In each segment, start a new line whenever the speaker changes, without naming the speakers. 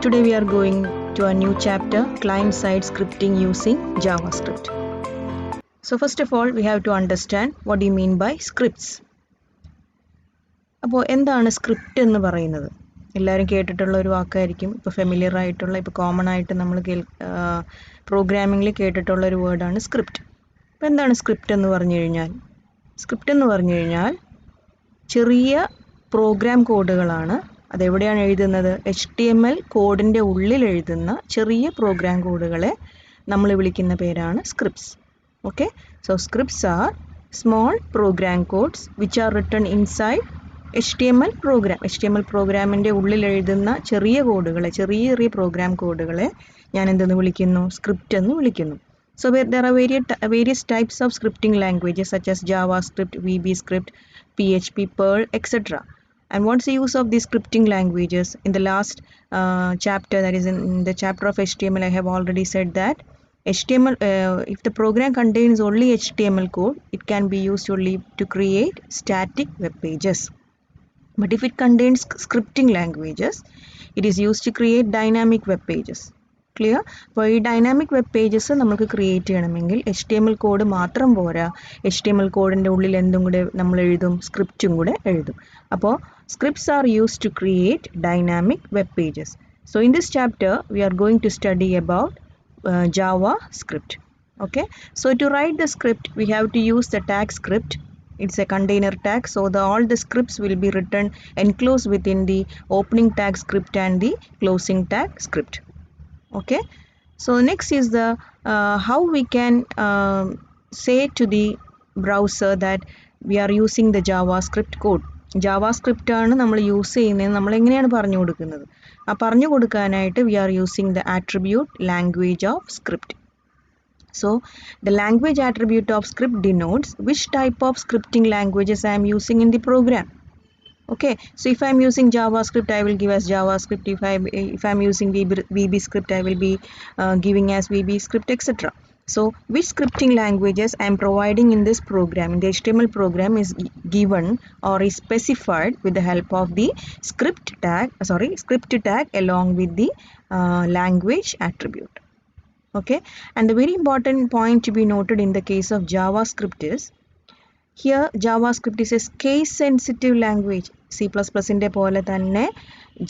Today we are going to a new chapter, client-side scripting using JavaScript. So first of all, we have to understand what do you mean by scripts. അപ്പോൾ എന്താണ് script എന്ന് പറയുന്നത്? എല്ലാവരും കേട്ടിട്ടുള്ള ഒരു വാക്കായിരിക്കും, ഇപ്പോൾ familiar ആയിട്ടുള്ള, ഇപ്പോൾ കോമൺ ആയിട്ട് നമ്മൾ പ്രോഗ്രാമിങ്ങിൽ കേട്ടിട്ടുള്ള ഒരു വേർഡാണ് സ്ക്രിപ്റ്റ്. അപ്പോൾ എന്താണ് സ്ക്രിപ്റ്റ് എന്ന് പറഞ്ഞു കഴിഞ്ഞാൽ? സ്ക്രിപ്റ്റ് എന്ന് പറഞ്ഞു കഴിഞ്ഞാൽ ചെറിയ പ്രോഗ്രാം കോഡുകളാണ്. അതെവിടെയാണ് എഴുതുന്നത്? HTML കോഡിൻ്റെ ഉള്ളിൽ എഴുതുന്ന ചെറിയ പ്രോഗ്രാം കോഡുകളെ നമ്മൾ വിളിക്കുന്ന പേരാണ് scripts. Okay, so scripts are small program codes which are written inside HTML program. HTML പ്രോഗ്രാമിൻ്റെ ഉള്ളിൽ എഴുതുന്ന ചെറിയ കോഡുകളെ, ചെറിയ പ്രോഗ്രാം കോഡുകളെ ഞാൻ എന്തെന്ന് വിളിക്കുന്നു? സ്ക്രിപ്റ്റ് എന്ന് വിളിക്കുന്നു. So there are various types of scripting languages such as JavaScript, VBScript, PHP, Perl, etc. And what's the use of these scripting languages? In the last chapter, that is in the chapter of HTML, I have already said that HTML, if the program contains only HTML code, it can be used only to create static web pages. But if it contains scripting languages, it is used to create dynamic web pages. Clear? അപ്പോൾ ഈ dynamic web pages നമുക്ക് create ചെയ്യണമെങ്കിൽ HTML code മാത്രം പോരാ, HTML കോഡിൻ്റെ ഉള്ളിൽ എന്തും കൂടെ നമ്മൾ എഴുതും? സ്ക്രിപ്റ്റും കൂടെ എഴുതും. അപ്പോൾ scripts are used to create dynamic web pages. So in this chapter we are going to study about JavaScript. Okay, so to write the script we have to use the tag script. It's a container tag, so all the scripts will be written enclosed within the opening tag script and the closing tag script. Okay, so next is the how we can say to the browser that we are using the JavaScript code. JavaScript ആണ് നമ്മൾ use ചെയ്യുന്നത്. നമ്മൾ എങ്ങനെയാണ് പറഞ്ഞു കൊടുക്കുന്നത്? ആ പറഞ്ഞു കൊടുക്കാനായിട്ട് we are using the attribute language of script. So the language attribute of script denotes which type of scripting languages I am using in the program. Okay, so if I am using JavaScript, I will give as JavaScript. If I am using VBScript, I will be giving as VBScript, etc. So which scripting languages I am providing in this program, in the HTML program, is given or is specified with the help of the script tag along with the language attribute. Okay, and the very important point to be noted in the case of JavaScript is, here JavaScript is a case sensitive language. C++ന്റെ പോലെ തന്നെ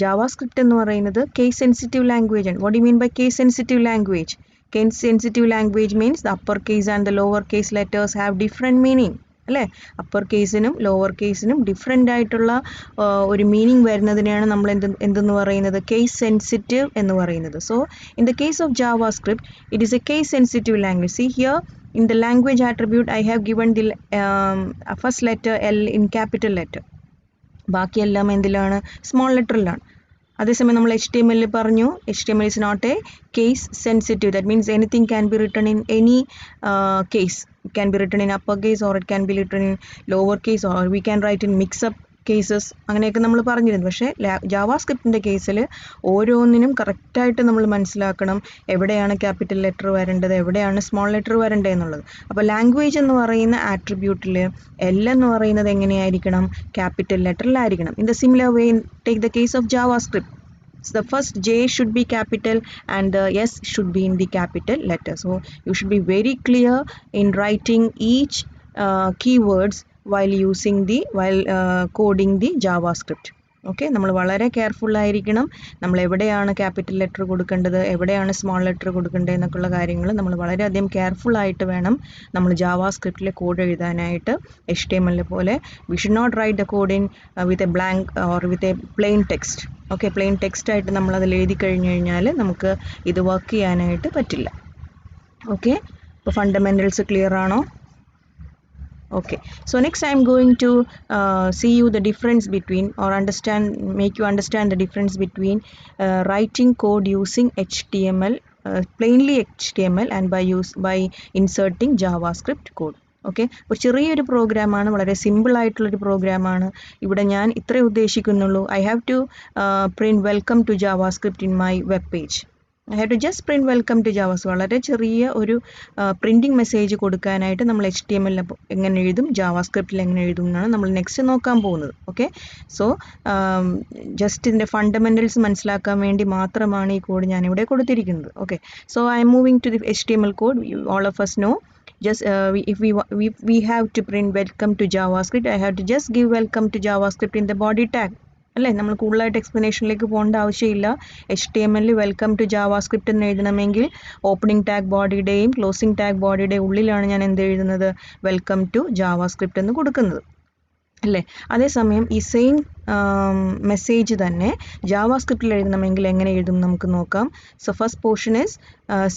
JavaScript എന്ന് പറയുന്നത് case sensitive language ആണ്. What do you mean by case sensitive language? Case sensitive language means the upper case and the lower case letters have different meaning. അല്ലേ? Upper കേസിനും lower കേസിനും different ആയിട്ടുള്ള ഒരു meaning വരുന്നതിനെയാണ് നമ്മൾ എന്തെന്ന് പറയുന്നത്? Case sensitive എന്ന് പറയുന്നത്. So in the case of JavaScript, it is a case sensitive language. See here, in the language attribute I have given the first letter L in capital letter. ബാക്കിയെല്ലാം എന്തിലാണ്? Small ലെറ്ററിലാണ്. അതേസമയം നമ്മൾ HTML പറഞ്ഞു, HTML is not a case sensitive. That means anything can be written in any case. It can be written in upper case or it can be written in lower case, or we can write in mix-up cases. അങ്ങനെയൊക്കെ നമ്മൾ പറഞ്ഞിരുന്നു. പക്ഷേ JavaScriptൻ്റെ കേസിൽ ഓരോന്നിനും കറക്റ്റായിട്ട് നമ്മൾ മനസ്സിലാക്കണം എവിടെയാണ് ക്യാപിറ്റൽ ലെറ്റർ വരേണ്ടത്, എവിടെയാണ് സ്മോൾ ലെറ്റർ വരേണ്ടത് എന്നുള്ളത്. അപ്പോൾ ലാംഗ്വേജ് എന്ന് പറയുന്ന ആട്രിബ്യൂട്ടിൽ L എന്ന് പറയുന്നത് എങ്ങനെയായിരിക്കണം? ക്യാപിറ്റൽ ലെറ്ററിലായിരിക്കണം. In the similar way, take the case of JavaScript. So the first J should be capital and the S should be in the capital letter. So you should be very clear in writing each keywords while coding the JavaScript. Okay, നമ്മൾ വളരെ കെയർഫുള്ളായിരിക്കണം. നമ്മൾ എവിടെയാണ് capital letter കൊടുക്കേണ്ടത്, എവിടെയാണ് small letter കൊടുക്കേണ്ടത് എന്നൊക്കെയുള്ള കാര്യങ്ങൾ നമ്മൾ വളരെയധികം കെയർഫുള്ളായിട്ട് വേണം നമ്മൾ JavaScriptലെ കോഡ് എഴുതാനായിട്ട്. HTML പോലെ we should not write the code in with a blank or with a plain text. Okay, plain text ആയിട്ട് നമ്മൾ അതിൽ എഴുതി കഴിഞ്ഞു കഴിഞ്ഞാൽ നമുക്ക് ഇത് വർക്ക് ചെയ്യാനായിട്ട് പറ്റില്ല. ഓക്കെ, അപ്പോൾ ഫണ്ടമെൻ്റൽസ് ക്ലിയർ ആണോ? Okay, so next I am going to see you the difference between, or make you understand the difference between writing code using HTML, plainly HTML, and by inserting JavaScript code. Okay, അപ്പോൾ ചെറിയൊരു പ്രോഗ്രാമാണ്, വളരെ simple ആയിട്ടുള്ളൊരു പ്രോഗ്രാമാണ്. ഇവിടെ ഞാൻ ഇത്രേ ഉദ്ദേശിക്കുന്നുള്ളൂ. I have to print welcome to JavaScript in my web page. I have to just print welcome to Java. So വളരെ ചെറിയ ഒരു പ്രിൻറ്റിംഗ് മെസ്സേജ് കൊടുക്കാനായിട്ട് നമ്മൾ HTML എങ്ങനെ എഴുതും, ജാവാസ്ക്രിപ്റ്റിൽ എങ്ങനെ എഴുതും എന്നാണ് നമ്മൾ നെക്സ്റ്റ് നോക്കാൻ പോകുന്നത്. ഓക്കെ, സോ ജസ്റ്റ് ഇതിൻ്റെ ഫണ്ടമെൻറ്റൽസ് മനസ്സിലാക്കാൻ വേണ്ടി മാത്രമാണ് ഈ കോഡ് ഞാനിവിടെ കൊടുത്തിരിക്കുന്നത്. Okay, so I am moving to the HTML code. All of us know, just if we have to print welcome to JavaScript, I have to just give welcome to JavaScript in the body tag. അല്ലേ, നമ്മൾ കൂടുതലായിട്ട് എക്സ്പ്ലനേഷനിലേക്ക് പോകേണ്ട ആവശ്യമില്ല. HTML welcome to JavaScript എന്ന് എഴുതണമെങ്കിൽ opening tag ബോഡിയുടെയും closing tag ബോഡിയുടെയും ഉള്ളിലാണ് ഞാൻ എന്ത് എഴുതുന്നത്, വെൽക്കം ടു ജാവാസ്ക്രിപ്റ്റ് എന്ന് കൊടുക്കുന്നത്, അല്ലേ. അതേസമയം ഈ സെയിം മെസ്സേജ് തന്നെ ജാവാസ്ക്രിപ്റ്റിൽ എഴുതണമെങ്കിൽ എങ്ങനെ എഴുതും നമുക്ക് നോക്കാം. So first portion is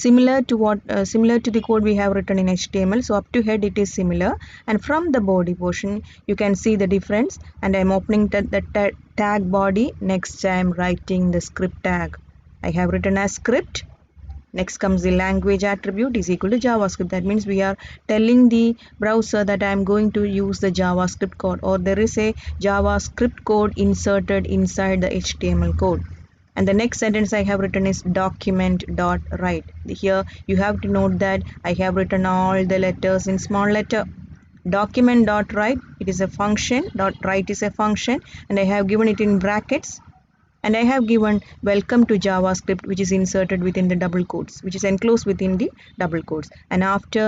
similar to the code we have written in HTML. So up to head it is similar, and from the body portion you can see the difference, and I am opening the tag body. Next I am writing the script tag. I have written as script. Next comes the language attribute is equal to JavaScript. That means we are telling the browser that I am going to use the JavaScript code, or there is a JavaScript code inserted inside the HTML code. And the next sentence I have written is document.write. Here you have to note that I have written all the letters in small letter. Document.write, it is a function, .write is a function, and I have given it in brackets, and I have given welcome to JavaScript, which is inserted within the double quotes, which is enclosed within the double quotes, and after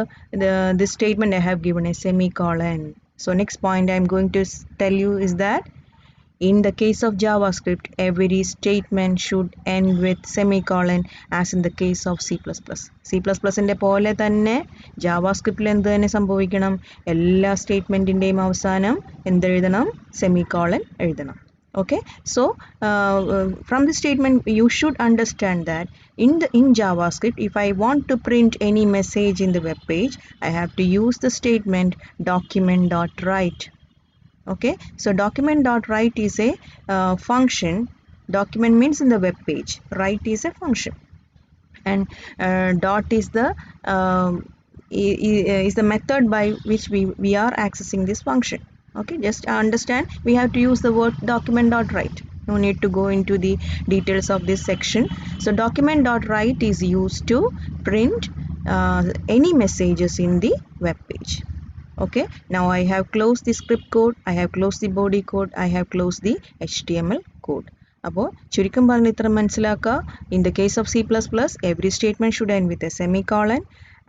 this statement I have given a semicolon. So next point I am going to tell you is that in the case of JavaScript, every statement should end with semicolon, as in the case of C++. C++ന്റെ പോലെ തന്നെ ജാവാസ്ക്രിപ്റ്റിൽ എന്ത് തന്നെ സംഭവിക്കണം, എല്ലാ സ്റ്റേറ്റ്മെൻറ്റിൻ്റെയും അവസാനം എന്തെഴുതണം, semicolon എഴുതണം. Okay, so from the statement you should understand that in JavaScript, if I want to print any message in the web page, I have to use the statement document.write. Okay, so document.write is a function. Document means in the web page, write is a function, and dot is the method by which we are accessing this function. Okay, just understand, we have to use the word document.write. No need to go into the details of this section. So document.write is used to print any messages in the web page. Okay, now I have closed the script code, I have closed the body code, I have closed the HTML code. അപ്പോൾ ചുരുക്കം പറഞ്ഞ് ഇത്ര മനസ്സിലാക്കുക, in the case of C++, every statement should end with a semicolon,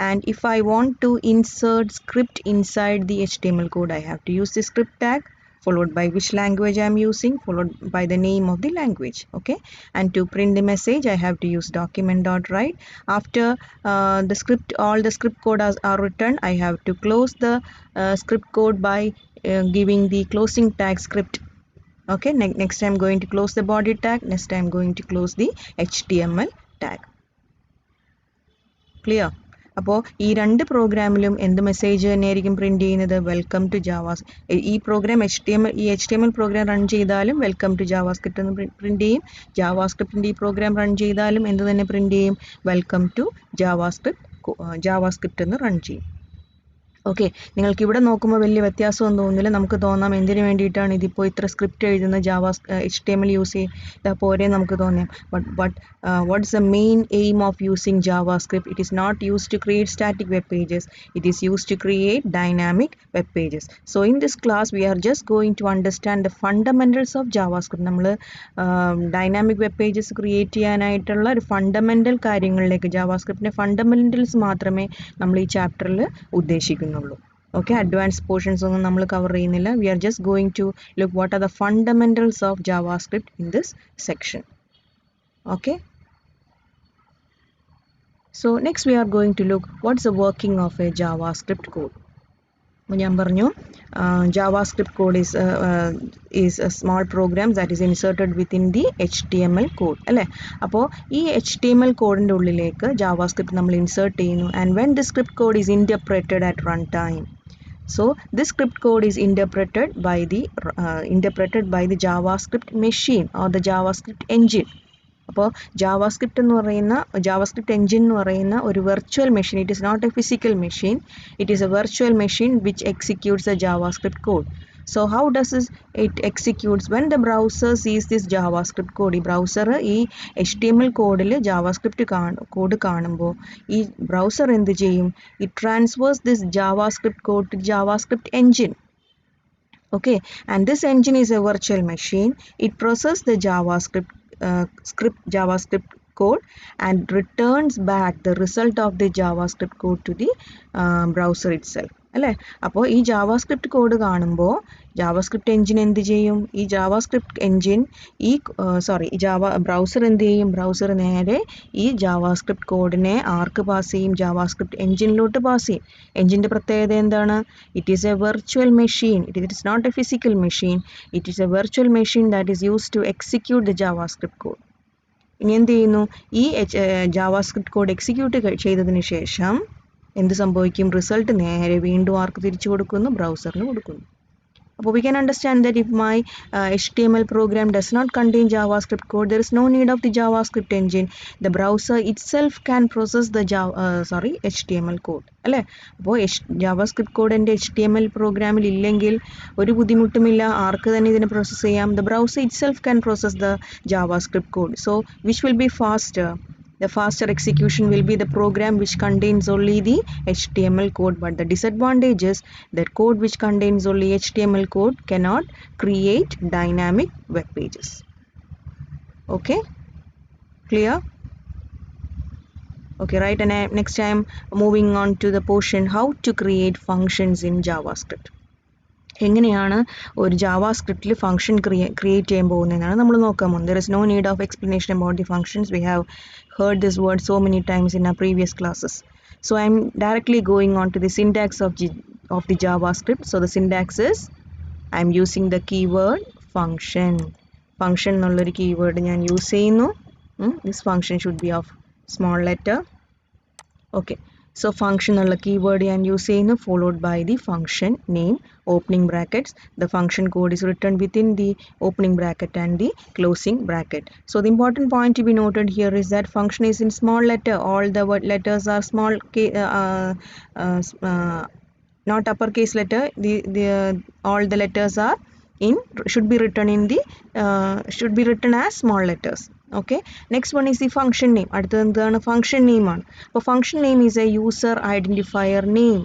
and if I want to insert script inside the HTML code, I have to use the script tag followed by which language I am using, followed by the name of the language. Okay, and to print the message I have to use document.write. After all the script code are written, I have to close the script code by giving the closing tag script. Okay, next I am going to close the body tag, next I am going to close the HTML tag. Clear? അപ്പോൾ ഈ രണ്ട് പ്രോഗ്രാമിലും എന്ത് message തന്നെയായിരിക്കും print ചെയ്യുന്നത്, welcome to ജാവാസ്. ഈ program HTML program run ചെയ്താലും welcome to JavaScript എന്ന് പ്രിൻറ്റ് ചെയ്യും. ജാവാസ്ക്രിപ്റ്റിൻ്റെ ഈ പ്രോഗ്രാം റൺ ചെയ്താലും എന്ത് തന്നെ പ്രിൻറ്റ് ചെയ്യും, വെൽക്കം ടു ജാവാസ്ക്രിപ്റ്റ് എന്ന് റൺ ചെയ്യും. ഓക്കെ, നിങ്ങൾക്ക് ഇവിടെ നോക്കുമ്പോൾ വലിയ വ്യത്യാസമൊന്നും തോന്നുന്നില്ല. നമുക്ക് തോന്നാം എന്തിനു വേണ്ടിയിട്ടാണ് ഇതിപ്പോൾ ഇത്ര സ്ക്രിപ്റ്റ് എഴുതുന്ന HTML യൂസ് ചെയ്താൽ പോരെ നമുക്ക് തോന്നാം. But what is the main aim of using JavaScript? It is not used to create static web pages, it is used to create dynamic web pages. So in this class we are just going to understand the fundamentals of JavaScript. നമ്മൾ dynamic web pages create ചെയ്യാനായിട്ടുള്ള ഒരു fundamental കാര്യങ്ങളിലേക്ക്, ജാവാസ്ക്രിപ്റ്റിൻ്റെ ഫണ്ടമെൻ്റൽസ് മാത്രമേ നമ്മൾ ഈ ചാപ്റ്ററിൽ ഉദ്ദേശിക്കുന്നുള്ളൂ. Okay, advanced portions ഒന്നും നമ്മൾ കവർ ചെയ്യുന്നില്ല. We are just going to look what are the fundamentals of JavaScript in this section. Okay, so next we are going to look what's the working of a JavaScript code. ഞാൻ പറഞ്ഞു JavaScript code is a small program that is inserted within the HTML code, അല്ലേ. അപ്പോൾ ഈ HTML കോഡിൻ്റെ ഉള്ളിലേക്ക് JavaScript നമ്മൾ insert ചെയ്യുന്നു, and when the script code is interpreted at runtime, so this script code is interpreted by the JavaScript machine or the JavaScript engine. അപ്പോൾ JavaScript engine എന്ന് പറയുന്ന ഒരു virtual machine, it is not a physical machine, it is a virtual machine which executes a JavaScript code. So how does it executes when the browser sees this JavaScript code? ഈ browser ഈ HTML കോഡിൽ JavaScript code കാണുമ്പോൾ ഈ browser എന്ത് ചെയ്യും? It transfers this JavaScript code to JavaScript engine. Okay, and this engine is a virtual machine. It processes the JavaScript code and returns back the result of the JavaScript code to the browser itself. അല്ലേ? അപ്പോൾ ഈ JavaScript code കാണുമ്പോൾ JavaScript engine എന്ത് ചെയ്യും? ഈ JavaScript engine ഈ browser എന്ത് ചെയ്യും? ബ്രൗസർ നേരെ ഈ ജാവാസ്ക്രിപ്റ്റ് കോഡിനെ ആർക്ക് പാസ് ചെയ്യും? ജാവാസ്ക്രിപ്റ്റ് എൻജിനിലോട്ട് പാസ് ചെയ്യും. എൻജിൻ്റെ പ്രത്യേകത എന്താണ്? It is a virtual machine. It is not a physical machine. It is a virtual machine that is used to execute the JavaScript code. ഇനി എന്ത് ചെയ്യുന്നു? ഈ ജാവാസ്ക്രിപ്റ്റ് കോഡ് എക്സിക്യൂട്ട് ചെയ്തതിന് ശേഷം എന്ത് സംഭവിക്കും? റിസൾട്ട് നേരെ വീണ്ടും ആർക്ക് തിരിച്ചു കൊടുക്കുന്നു? ബ്രൗസറിന് കൊടുക്കുന്നു. അപ്പോൾ we can understand that if my HTML program does not contain JavaScript code, there is no need of the JavaScript engine. The browser itself can process the HTML code. അല്ലേ? അപ്പോൾ JavaScript code എൻ്റെ HTML പ്രോഗ്രാമിൽ ഇല്ലെങ്കിൽ ഒരു ബുദ്ധിമുട്ടുമില്ല, ആർക്ക് തന്നെ ഇതിനെ process ചെയ്യാം. The browser itself can process the JavaScript code. So which will be faster? The faster execution will be the program which contains only the HTML code, but the disadvantage is that code which contains only HTML code cannot create dynamic web pages. Okay, clear? Okay, right, and next I am moving on to the portion how to create functions in JavaScript. എങ്ങനെയാണ് ഒരു ജാവാസ്ക്രിപ്റ്റിൽ function create ചെയ്യാൻ പോകുന്നതെന്നാണ് നമ്മൾ നോക്കാൻ പോകുന്നത്. There is no need of explanation about the functions. We have heard this word so many times in our previous classes. So I am directly going on to the syntax of the JavaScript. So the syntax is I am using the keyword function. Function എന്നുള്ളൊരു keyword ഞാൻ use ചെയ്യുന്നു. This function should be of small letter. Okay. So function ഉള്ള keyword ഞാൻ use ചെയ്യുന്നു, followed by the function name, opening brackets. The function code is written within the opening bracket and the closing bracket. So the important point to be noted here is that function is in small letter. All the letters are small, not uppercase letter. All the letters are should be written as small letters. Okay, next one is the function name. അടുത്തത് എന്താണ്? Function name ആണ്. അപ്പോൾ function name is a user identifier name.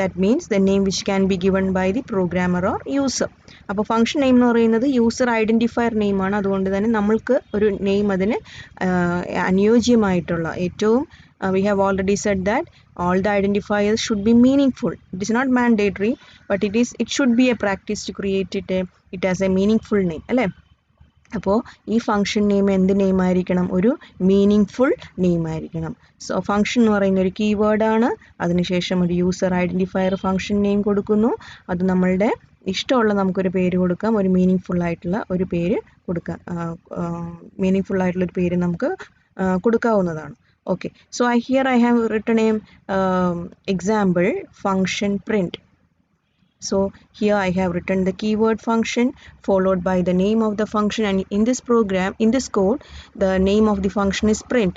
That means the name which can be given by the programmer or user. അപ്പോൾ function name എന്ന് പറയുന്നത് user identifier നെയിമാണ്. അതുകൊണ്ട് തന്നെ നമ്മൾക്ക് ഒരു നെയിം അതിന് അനുയോജ്യമായിട്ടുള്ള ഏറ്റവും we have already said that all the identifiers should be meaningful. It is not mandatory, but it should be a practice to create it as a meaningful name. അല്ലേ? അപ്പോൾ ഈ ഫംഗ്ഷൻ നെയിം എന്ത് name ആയിരിക്കണം? ഒരു meaning name ആയിരിക്കണം. So function എന്ന് പറയുന്ന ഒരു കീവേഡാണ്. അതിനുശേഷം ഒരു യൂസർ ഐഡൻറ്റിഫയർ ഫംഗ്ഷൻ നെയിം കൊടുക്കുന്നു. അത് നമ്മളുടെ ഇഷ്ടമുള്ള നമുക്കൊരു പേര് കൊടുക്കാം. ഒരു മീനിങ് ആയിട്ടുള്ള ഒരു പേര് കൊടുക്കാം. നമുക്ക് കൊടുക്കാവുന്നതാണ്. Okay, so here I have written a example function print. So here I have written the keyword function followed by the name of the function, and in this code the name of the function is print.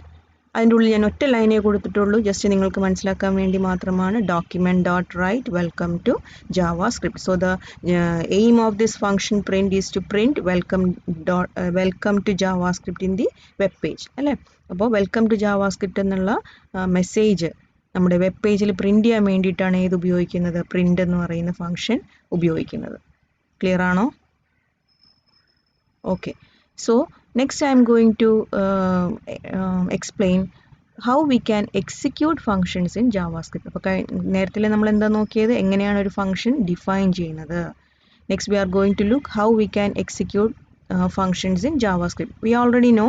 അതിൻ്റെ ഉള്ളിൽ ഞാൻ ഒറ്റ ലൈനേ കൊടുത്തിട്ടുള്ളൂ, just നിങ്ങൾക്ക് മനസ്സിലാക്കാൻ വേണ്ടി മാത്രമാണ്. document.write welcome to JavaScript. So the aim of this function print is to print welcome to JavaScript in the web page. അല്ലേ? അപ്പോൾ വെൽക്കം ടു ജാവാസ്ക്രിപ്റ്റ് എന്നുള്ള മെസ്സേജ് നമ്മുടെ വെബ് പേജിൽ പ്രിൻ്റ് ചെയ്യാൻ വേണ്ടിയിട്ടാണ് ഏത് ഉപയോഗിക്കുന്നത്? പ്രിൻ്റ് എന്ന് പറയുന്ന ഫംഗ്ഷൻ ഉപയോഗിക്കുന്നത്. ക്ലിയർ ആണോ? Okay, so next I am going to explain how we can execute functions in JavaScript. അപ്പോൾ നേരത്തെ നമ്മൾ എന്താ നോക്കിയത്? എങ്ങനെയാണ് ഒരു ഫംഗ്ഷൻ ഡിഫൈൻ ചെയ്യുന്നത്. Next we are going to look how we can execute functions in JavaScript. We already know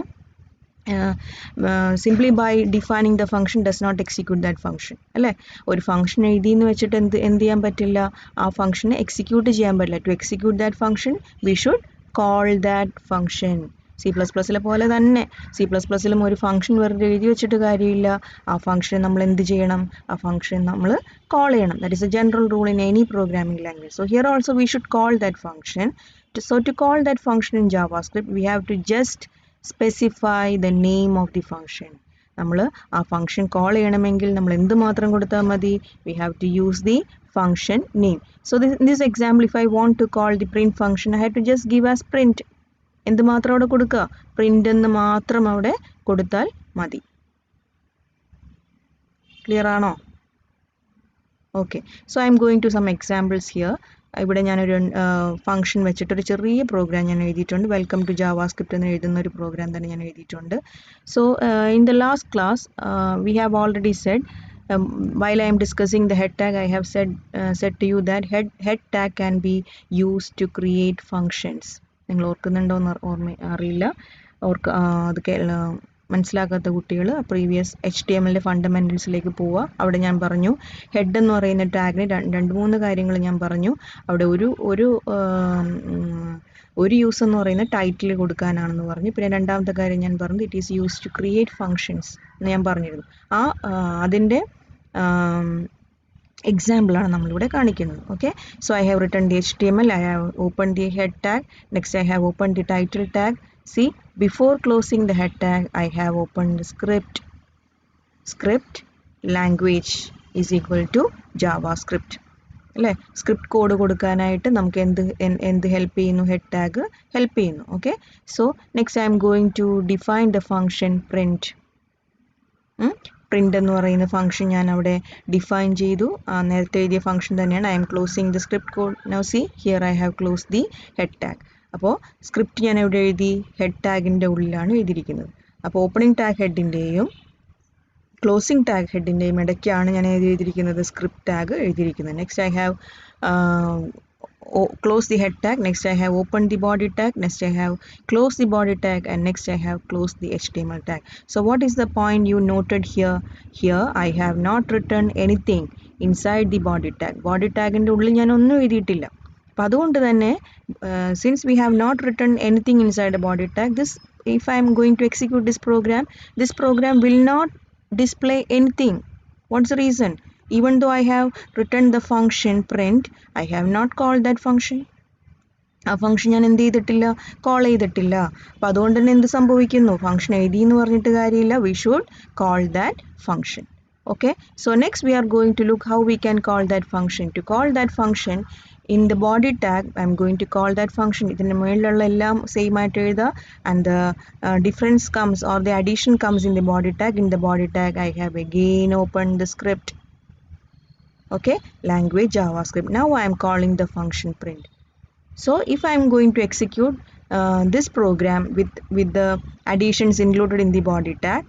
simply by defining the function does not execute that function. അല്ലേ? ഒരു ഫംഗ്ഷൻ എഴുതി എന്ന് വെച്ചിട്ട് എന്ത് ചെയ്യാൻ പറ്റില്ല? ആ ഫംഗ്ഷനെ എക്സിക്യൂട്ട് ചെയ്യാൻ പറ്റില്ല. To execute that function we should call that function. C++ലെ പോലെ തന്നെ C++ലും ഒരു ഫംഗ്ഷൻ വെറുതെ എഴുതി വെച്ചിട്ട് കാര്യമില്ല. ആ ഫംഗ്ഷൻ നമ്മൾ എന്ത് ചെയ്യണം? ആ ഫംഗ്ഷൻ നമ്മൾ കോൾ ചെയ്യണം. That is A general rule in any programming language. So here also we should call that function. So to call that function in JavaScript we have to just specify the name of the function. നമ്മൾ ആ function call ചെയ്യണമെങ്കിൽ നമ്മൾ എന്ത് മാത്രം കൊടുത്താൽ മതി? We have to use the function name. So in this example, if I want to call the print function, I have to just give as print. എന്ത് മാത്രം അവിടെ കൊടുക്കുക? പ്രിന്റ് എന്ന് മാത്രം അവിടെ കൊടുത്താൽ മതി. ക്ലിയർ ആണോ? Okay, so I am going to some examples here. ഇവിടെ ഞാനൊരു ഫംഗ്ഷൻ വെച്ചിട്ടൊരു ചെറിയ പ്രോഗ്രാം ഞാൻ എഴുതിയിട്ടുണ്ട്. വെൽക്കം ടു ജാവാസ്ക്രിപ്റ്റ് എന്ന് എഴുതുന്ന ഒരു പ്രോഗ്രാം തന്നെ ഞാൻ എഴുതിയിട്ടുണ്ട്. So in the last class we have already Z while I am discussing the head tag, I have said to you that head tag can be used to create functions. നിങ്ങൾ ഓർക്കുന്നുണ്ടോ എന്ന് അറിയില്ല. അത് മനസ്സിലാക്കാത്ത കുട്ടികൾ പ്രീവിയസ് HTML ഫണ്ടമെന്റൽസിലേക്ക് പോവുക. അവിടെ ഞാൻ പറഞ്ഞു ഹെഡ് എന്ന് പറയുന്ന ടാഗിന് 2-3 കാര്യങ്ങൾ ഞാൻ പറഞ്ഞു. അവിടെ ഒരു യൂസ് എന്ന് പറയുന്ന ടൈറ്റിൽ കൊടുക്കാനാണെന്ന് പറഞ്ഞു. പിന്നെ രണ്ടാമത്തെ കാര്യം ഞാൻ പറഞ്ഞു it is use to create functions എന്ന് ഞാൻ പറഞ്ഞിരുന്നു. അതിൻ്റെ എക്സാമ്പിളാണ് നമ്മളിവിടെ കാണിക്കുന്നത്. Okay, so I have written the HTML, I have opened the head tag, next I have opened the title tag. See, before closing the head tag, I have opened the script language is equal to JavaScript. അല്ലേ, script code കൊടുക്കാനായിട്ട് നമുക്ക് എന്ത് help ചെയ്യുന്നു? Head tag help ചെയ്യുന്നു. Okay, so next I am going to define the function print. Print എന്ന് പറയുന്ന function ഞാൻ അവിടെ ഡിഫൈൻ ചെയ്തു. നേരത്തെ എഴുതിയ ഫംഗ്ഷൻ തന്നെയാണ്. I M closing the script code. Now see here I have close the head tag. അപ്പോൾ സ്ക്രിപ്റ്റ് ഞാൻ എവിടെ എഴുതി? ഹെഡ് ടാഗിൻ്റെ ഉള്ളിലാണ് എഴുതിയിരിക്കുന്നത്. അപ്പോൾ ഓപ്പണിംഗ് ടാഗ് ഹെഡിൻ്റെയും ക്ലോസിംഗ് ടാഗ് ഹെഡിൻ്റെയും ഇടയ്ക്കാണ് ഞാൻ എഴുതിയിരിക്കുന്നത് സ്ക്രിപ്റ്റ് ടാഗ് എഴുതിയിരിക്കുന്നത്. Next I have close the head tag, next I have opened the body tag, next I have closed the body tag, and next I have closed the HTML tag. So what is the point you noted here? Here I have not written anything inside the body tag. Body tag ൻ്റെ ഉള്ളിൽ ഞാൻ ഒന്നും എഴുതിയിട്ടില്ല. അപ്പോൾ അതുകൊണ്ട് തന്നെ since we have not written anything inside the body tag, if I am going to execute this program will not display anything. What's the reason? Even though I have written the function print, I have not called that function. ആ function ഞാൻ എന്ത് ചെയ്തിട്ടില്ല? Call ചെയ്തിട്ടില്ല. അപ്പോൾ അതുകൊണ്ട് തന്നെ എന്ത് സംഭവിക്കുന്നു? ഫംഗ്ഷൻ എഴുതി എന്ന് പറഞ്ഞിട്ട് കാര്യമില്ല. We should call that function. Okay, so next we are going to look how we can call that function. To call that function in the body tag, I am going to call that function. ഇതിൻ്റെ മുകളിലുള്ള എല്ലാം same ആയിട്ട് എഴുതുക. And the difference comes or the addition comes in the body tag. In the body tag I have again opened the script. Okay, language JavaScript. Now I am calling the function print. So if I am going to execute this program with the additions included in the body tag,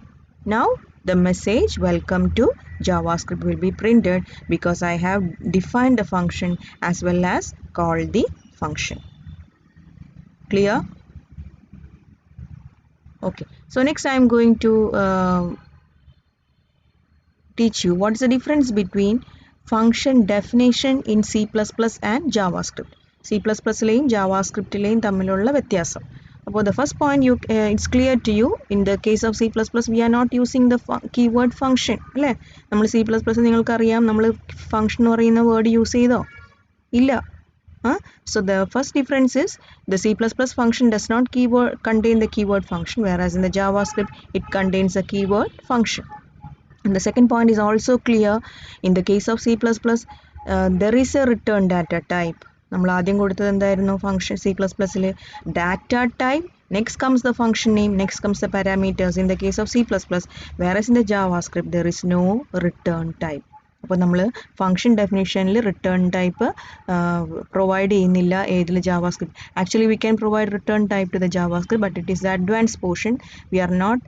now the message welcome to JavaScript will be printed because I have defined the function as well as called the function. Clear? Okay, so next I am going to teach you what is the difference between function definition in C++ and JavaScript. C++ലെയും JavaScriptലെയും തമ്മിലുള്ള വ്യത്യാസം. അപ്പോൾ the first point it's clear to you. In the case of C++, we are not using the keyword function. അല്ലേ, നമ്മൾ C++ നിങ്ങൾക്കറിയാം, നമ്മൾ function എന്ന് പറയുന്ന word use ചെയ്തോ? ഇല്ല. So the first difference is the C++ function does not contain the keyword function, whereas in the JavaScript it contains a keyword function. And the second point is also clear. In the case of C++, there is a return data type. നമ്മൾ ആദ്യം കൊടുത്തത് എന്തായിരുന്നു? Function C++ൽ data type, next comes the function name, next comes the parameters in the case of C++, whereas in the JavaScript there is no return type. അപ്പോൾ നമ്മൾ function ഡെഫിനിഷനിൽ return type provide ചെയ്യുന്നില്ല. ഏതിൽ? JavaScript. Actually we can provide return type to the JavaScript, but it is the advanced portion. We are not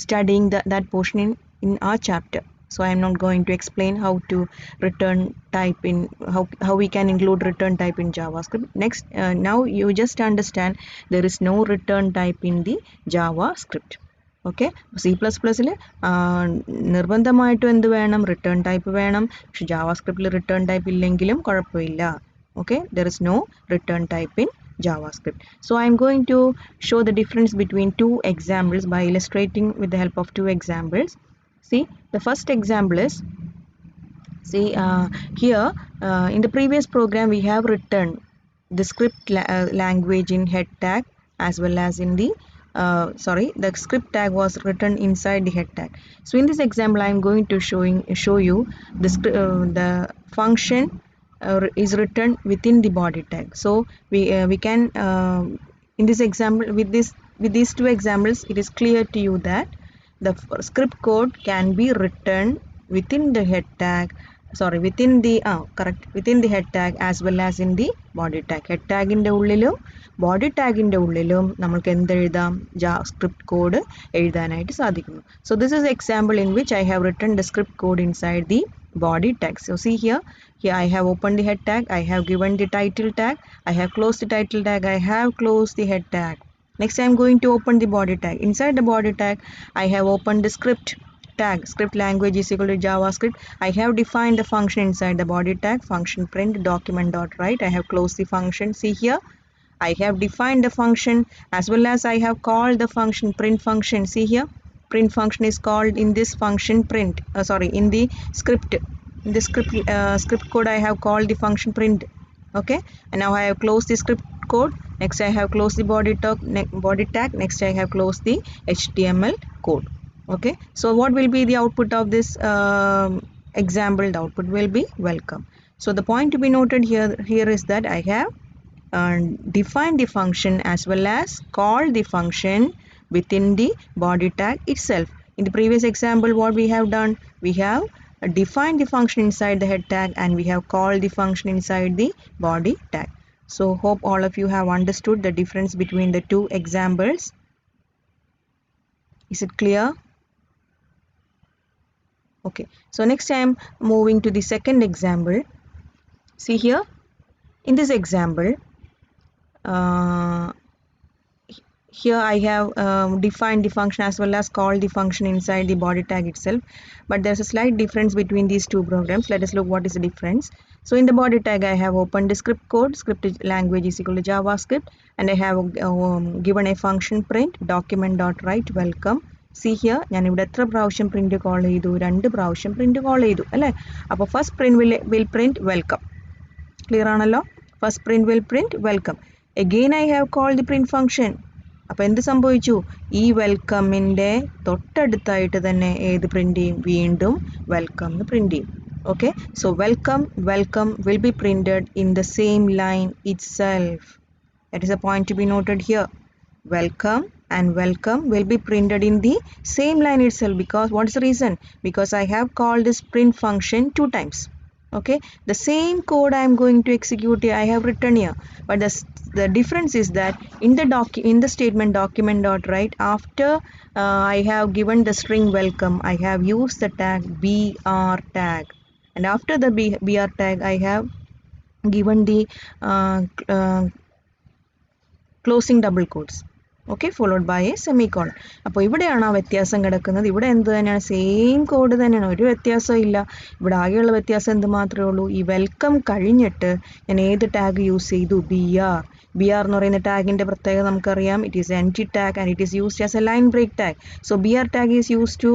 studying that portion in our chapter, so I am not going to explain how to return type in how we can include return type in JavaScript. Next, now you just understand there is no return type in the JavaScript. Okay, C++ൽ നിർബന്ധമായിട്ടും എന്ത് വേണം? Return type വേണം. പക്ഷെ JavaScriptൽ return type ഇല്ലെങ്കിലും കുഴപ്പമില്ല. Okay, there is no return type in JavaScript. So I am going to show the difference between two examples by illustrating with the help of two examples. See, the first example is, see here in the previous program we have written the script language in head tag as well as in the the script tag was written inside the head tag. So in this example I am going to show you the function is written within the body tag. So we can in this example, with these two examples, it is clear to you that the script code can be written within the head tag, within the head tag as well as in the body tag. Head tag inde ullilum body tag inde ullilum namakku endu ezhudam script code ezhudanayittu sadhikkunnu. So this is the example in which I have written the script code inside the body tag. So see here I have opened the head tag, I have given the title tag, I have closed the title tag, I have closed the head tag. Next I am going to open the body tag. Inside the body tag I have opened the script tag. Script language is equal to JavaScript. I have defined the function inside the body tag, function print document.write. I have closed the function. See here I have defined the function as well as I have called the function print function. See here print function is called in this function print, in the script. In the script code I have called the function print. Okay, and now I have closed the script code. Next I have closed the body tag. Next I have closed the HTML code. Okay, so what will be the output of this example? The output will be welcome. So the point to be noted here is that I have defined the function as well as called the function within the body tag itself. In the previous example, what we have done, we have defined the function inside the head tag and we have called the function inside the body tag. So hope all of you have understood the difference between the two examples. Is it clear? Okay, so next I am moving to the second example. See here in this example, here I have defined the function as well as called the function inside the body tag itself, but there's a slight difference between these two programs. Let us look what is the difference. So in the body tag I have opened the script code. Script language is equal to JavaScript, and I have given a function print document.write welcome. See here ഞാൻ ഇവിടെ എത്ര പ്രാവശ്യം print call ചെയ്തു? 2 പ്രാവശ്യം print call ചെയ്തു അല്ലേ? അപ്പോൾ first print will print welcome. Clear ആണല്ലോ? First print will print welcome. Again I have called the print function. അപ്പോൾ എന്ത് സംഭവിച്ചു? ഈ വെൽക്കമിൻ്റെ തൊട്ടടുത്തായിട്ട് തന്നെ ഏത് പ്രിന്റ് ചെയ്യും? വീണ്ടും വെൽക്കം പ്രിന്റ് ചെയ്യും. Okay, so welcome will be printed in the same line itself. That is a point to be noted here. Welcome and welcome will be printed in the same line itself, because what is the reason? Because I have called this print function 2 times. Okay, the same code I am going to execute here I have written here, but the difference is that in the statement document.write, after I have given the string welcome, I have used the tag br tag, and after the br tag I have given the closing double quotes. Okay, followed by a semicolon. അപ്പോൾ ഇവിടെയാണ് ആ വ്യത്യാസം കിടക്കുന്നത്. ഇവിടെ എന്ത് തന്നെയാണ്? Same code തന്നെയാണ്, ഒരു വ്യത്യാസവും ഇല്ല. ഇവിടെ ആകെയുള്ള വ്യത്യാസം എന്ത് മാത്രമേ ഉള്ളൂ? ഈ വെൽക്കം കഴിഞ്ഞിട്ട് ഞാൻ ഏത് ടാഗ് യൂസ് ചെയ്തു? ബി ആർ എന്ന് പറയുന്ന ടാഗിൻ്റെ പ്രത്യേകത നമുക്കറിയാം. It is empty tag and it is used as a line break tag. So B R tag is use to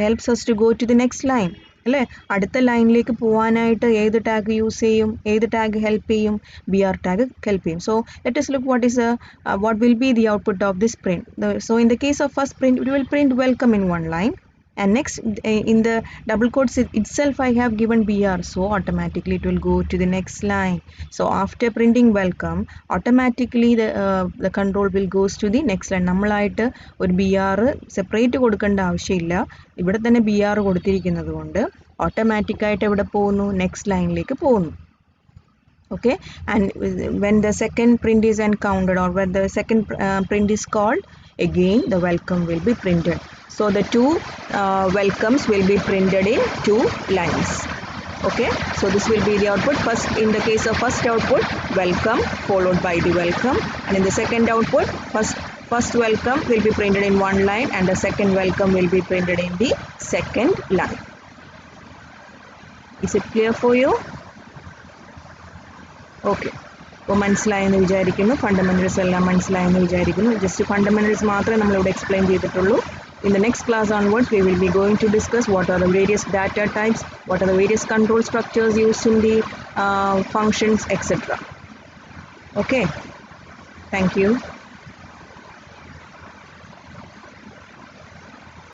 helps us to go to the next line. അല്ലേ? അടുത്ത ലൈനിലേക്ക് പോകാനായിട്ട് ഏത് ടാഗ് യൂസ് ചെയ്യും? ഏത് ടാഗ് ഹെൽപ്പ് ചെയ്യും? B R tag help ചെയ്യും. So let us look what will be the output of this print. So in the case of first print, it will print welcome in one line, and next in the double quotes itself I have given br, so automatically it will go to the next line. So after printing welcome, automatically the control will goes to the next line. നമ്മളായിട്ട് ഒരു br separate കൊടുക്കേണ്ട ആവശ്യമില്ല. ഇവിടെ തന്നെ br കൊടുത്തിരിക്കുന്നത് കൊണ്ട് automatic ആയിട്ട് എവിടെ പോകുന്നു? നെക്സ്റ്റ് ലൈനിലേക്ക് പോകുന്നു. Okay, and when the second print is encountered, or when the second print is called, again the welcome will be printed. So the two welcomes will be printed in 2 lines. Okay, so this will be the output. First, in the case of first output, welcome followed by the welcome, and in the second output, first welcome will be printed in 1 line and the second welcome will be printed in the second line. Is it clear for you? Okay, അപ്പോൾ മനസ്സിലായെന്ന് വിചാരിക്കുന്നു. Fundamentals എല്ലാം മനസ്സിലായെന്ന് വിചാരിക്കുന്നു. Just fundamentals മാത്രമേ നമ്മളിവിടെ explain ചെയ്തിട്ടുള്ളൂ. In the next class onwards, we will be going to discuss what are the various data types, what are the various control structures used in the functions, etc. Okay, thank you.